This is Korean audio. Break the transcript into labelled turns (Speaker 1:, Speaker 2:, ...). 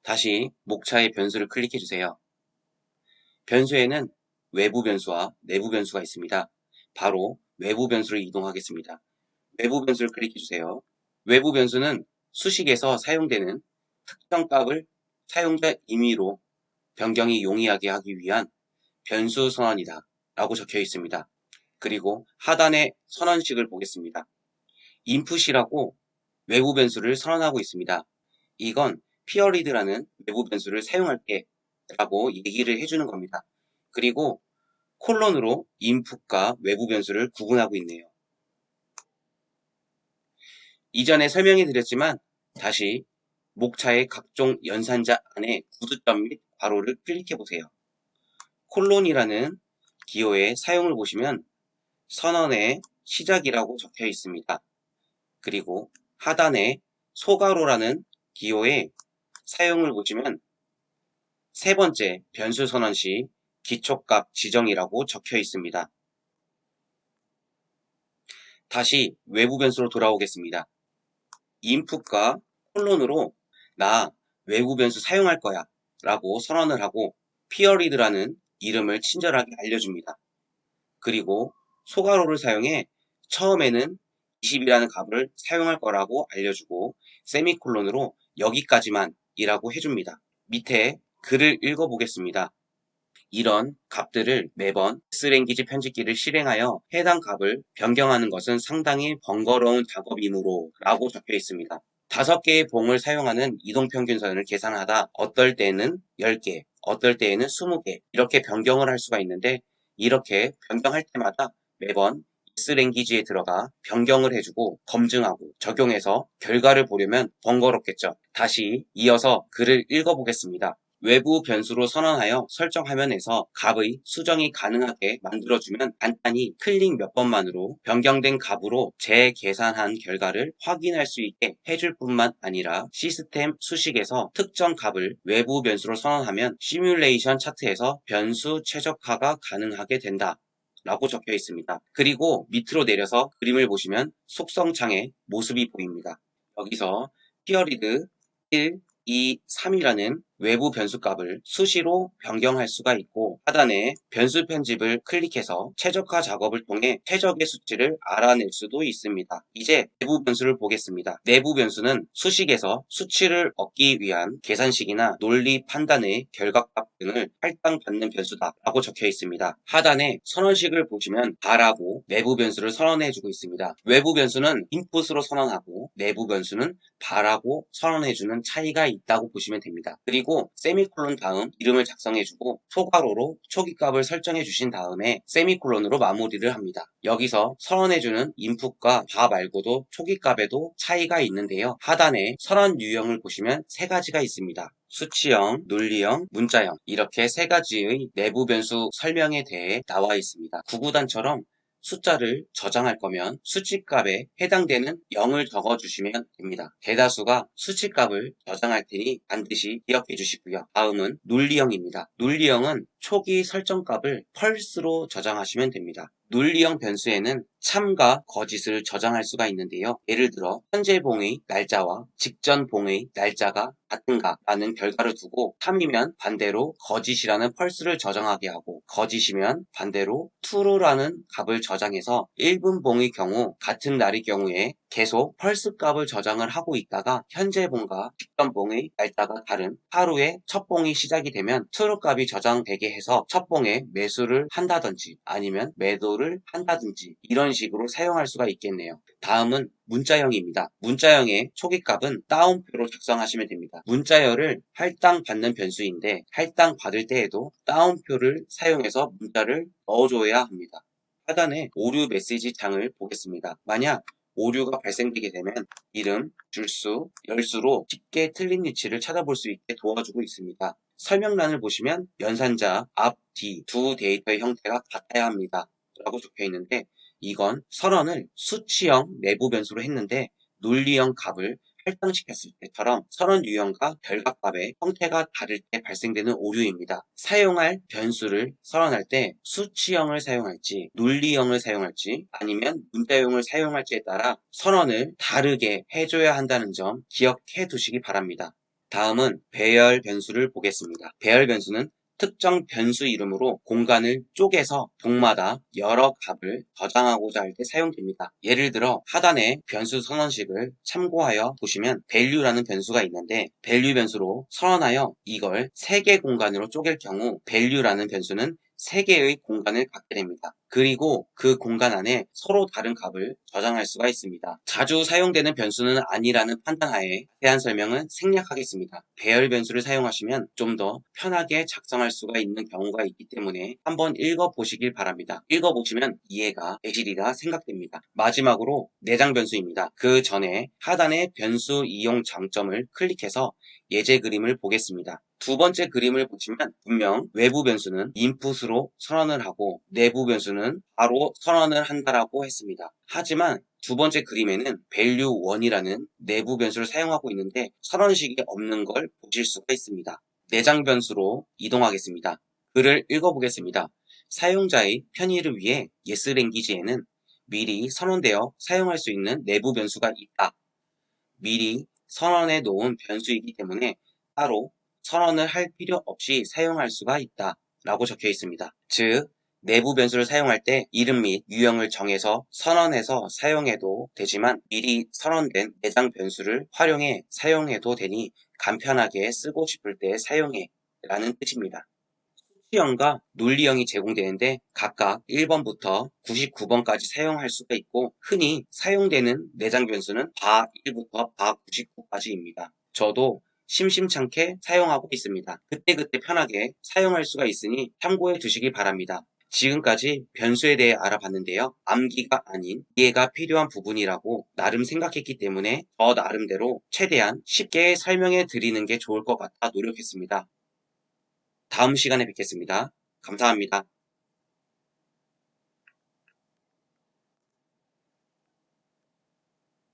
Speaker 1: 다시 목차의 변수를 클릭해 주세요. 변수에는 외부 변수와 내부 변수가 있습니다. 바로 외부 변수를 이동하겠습니다. 외부 변수를 클릭해 주세요. 외부 변수는 수식에서 사용되는 특정 값을 사용자 임의로 변경이 용이하게 하기 위한 변수 선언이다 라고 적혀 있습니다. 그리고 하단의 선언식을 보겠습니다. input이라고 외부 변수를 선언하고 있습니다. 이건 period라는 외부 변수를 사용할게 라고 얘기를 해주는 겁니다. 그리고 콜론으로 input과 외부 변수를 구분하고 있네요. 이전에 설명해 드렸지만 다시 목차의 각종 연산자 안에 구두점 및 괄호를 클릭해 보세요. 콜론이라는 기호의 사용을 보시면 선언의 시작이라고 적혀 있습니다. 그리고 하단에 소괄호라는 기호의 사용을 보시면 세 번째 변수 선언 시 기초값 지정이라고 적혀 있습니다. 다시 외부 변수로 돌아오겠습니다. input과 콜론으로 나 외부 변수 사용할 거야 라고 선언을 하고 period라는 이름을 친절하게 알려줍니다. 그리고 소괄호를 사용해 처음에는 20이라는 값을 사용할 거라고 알려주고 세미콜론으로 여기까지만 이라고 해줍니다. 밑에 글을 읽어보겠습니다. 이런 값들을 매번 S랭귀지 편집기를 실행하여 해당 값을 변경하는 것은 상당히 번거로운 작업이므로 라고 적혀 있습니다. 5개의 봉을 사용하는 이동평균선을 계산하다 어떨 때는 10개, 어떨 때에는 20개 이렇게 변경을 할 수가 있는데 이렇게 변경할 때마다 매번 S랭귀지에 들어가 변경을 해주고 검증하고 적용해서 결과를 보려면 번거롭겠죠. 다시 이어서 글을 읽어보겠습니다. 외부 변수로 선언하여 설정 화면에서 값의 수정이 가능하게 만들어주면 간단히 클릭 몇 번만으로 변경된 값으로 재계산한 결과를 확인할 수 있게 해줄 뿐만 아니라 시스템 수식에서 특정 값을 외부 변수로 선언하면 시뮬레이션 차트에서 변수 최적화가 가능하게 된다. 라고 적혀 있습니다. 그리고 밑으로 내려서 그림을 보시면 속성창의 모습이 보입니다. 여기서 period 1, 2, 3이라는 외부 변수 값을 수시로 변경할 수가 있고 하단에 변수 편집을 클릭해서 최적화 작업을 통해 최적의 수치를 알아낼 수도 있습니다. 이제 내부 변수를 보겠습니다. 내부 변수는 수식에서 수치를 얻기 위한 계산식이나 논리 판단의 결과값 등을 할당받는 변수다 라고 적혀 있습니다. 하단에 선언식을 보시면 바라고 내부 변수를 선언해주고 있습니다. 외부 변수는 인풋으로 선언하고 내부 변수는 바라고 선언해주는 차이가 있다고 보시면 됩니다. 그리고 세미콜론 다음 이름을 작성해주고 소괄호로 초기값을 설정해 주신 다음에 세미콜론으로 마무리를 합니다. 여기서 선언해주는 인풋과 바 말고도 초기값에도 차이가 있는데요. 하단에 선언 유형을 보시면 3가지가 있습니다. 수치형, 논리형, 문자형 이렇게 3가지의 내부 변수 설명에 대해 나와 있습니다. 구구단처럼 숫자를 저장할 거면 수치값에 해당되는 0을 적어주시면 됩니다. 대다수가 수치값을 저장할 테니 반드시 기억해 주시고요. 다음은 논리형입니다. 논리형은 초기 설정값을 펄스로 저장하시면 됩니다. 논리형 변수에는 참과 거짓을 저장할 수가 있는데요. 예를 들어 현재 봉의 날짜와 직전 봉의 날짜가 같은가 라는 결과를 두고 참이면 반대로 거짓이라는 펄스를 저장하게 하고 거짓이면 반대로 true라는 값을 저장해서 1분 봉의 경우 같은 날의 경우에 계속 펄스 값을 저장을 하고 있다가 현재 봉과 직전 봉의 날짜가 다른 하루에 첫 봉이 시작이 되면 true 값이 저장되게 해서 첫 봉에 매수를 한다든지 아니면 매도를 한다든지 이런 식으로 사용할 수가 있겠네요. 다음은 문자형입니다. 문자형의 초기값은 따옴표로 작성하시면 됩니다. 문자열을 할당받는 변수인데 할당받을 때에도 따옴표를 사용해서 문자를 넣어줘야 합니다. 하단에 오류 메시지 창을 보겠습니다. 만약 오류가 발생되게 되면 이름, 줄수, 열수로 쉽게 틀린 위치를 찾아볼 수 있게 도와주고 있습니다. 설명란을 보시면 연산자 앞, 뒤 두 데이터의 형태가 같아야 합니다. 라고 적혀 있는데 이건 선언을 수치형 내부 변수로 했는데 논리형 값을 할당시켰을 때처럼 선언 유형과 결과값의 형태가 다를 때 발생되는 오류입니다. 사용할 변수를 선언할 때 수치형을 사용할지 논리형을 사용할지 아니면 문자형을 사용할지에 따라 선언을 다르게 해줘야 한다는 점 기억해 두시기 바랍니다. 다음은 배열 변수를 보겠습니다. 배열 변수는 특정 변수 이름으로 공간을 쪼개서 동마다 여러 값을 저장하고자 할 때 사용됩니다. 예를 들어 하단의 변수 선언식을 참고하여 보시면 value라는 변수가 있는데 value 변수로 선언하여 이걸 3개 공간으로 쪼갤 경우 value라는 변수는 3개의 공간을 갖게 됩니다. 그리고 그 공간 안에 서로 다른 값을 저장할 수가 있습니다. 자주 사용되는 변수는 아니라는 판단하에 자세한 설명은 생략하겠습니다. 배열 변수를 사용하시면 좀 더 편하게 작성할 수가 있는 경우가 있기 때문에 한번 읽어보시길 바랍니다. 읽어보시면 이해가 되시리라 생각됩니다. 마지막으로 내장 변수입니다. 그 전에 하단의 변수 이용 장점을 클릭해서 예제 그림을 보겠습니다. 두 번째 그림을 보시면 분명 외부 변수는 인풋으로 선언을 하고 내부 변수는 바로 선언을 한다라고 했습니다. 하지만 두 번째 그림에는 value1이라는 내부 변수를 사용하고 있는데 선언식이 없는 걸 보실 수가 있습니다. 내장 변수로 이동하겠습니다. 글을 읽어보겠습니다. 사용자의 편의를 위해 예스랭귀지에는 미리 선언되어 사용할 수 있는 내부 변수가 있다. 미리 선언해 놓은 변수이기 때문에 따로 선언을 할 필요 없이 사용할 수가 있다 라고 적혀 있습니다. 즉 내부 변수를 사용할 때 이름 및 유형을 정해서 선언해서 사용해도 되지만 미리 선언된 내장 변수를 활용해 사용해도 되니 간편하게 쓰고 싶을 때 사용해 라는 뜻입니다. 수치형과 논리형이 제공되는데 각각 1번부터 99번까지 사용할 수가 있고 흔히 사용되는 내장 변수는 바1부터 바99까지입니다. 저도 심심찮게 사용하고 있습니다. 그때그때 편하게 사용할 수가 있으니 참고해 주시기 바랍니다. 지금까지 변수에 대해 알아봤는데요. 암기가 아닌 이해가 필요한 부분이라고 나름 생각했기 때문에 저 나름대로 최대한 쉽게 설명해 드리는 게 좋을 것 같아 노력했습니다. 다음 시간에 뵙겠습니다. 감사합니다.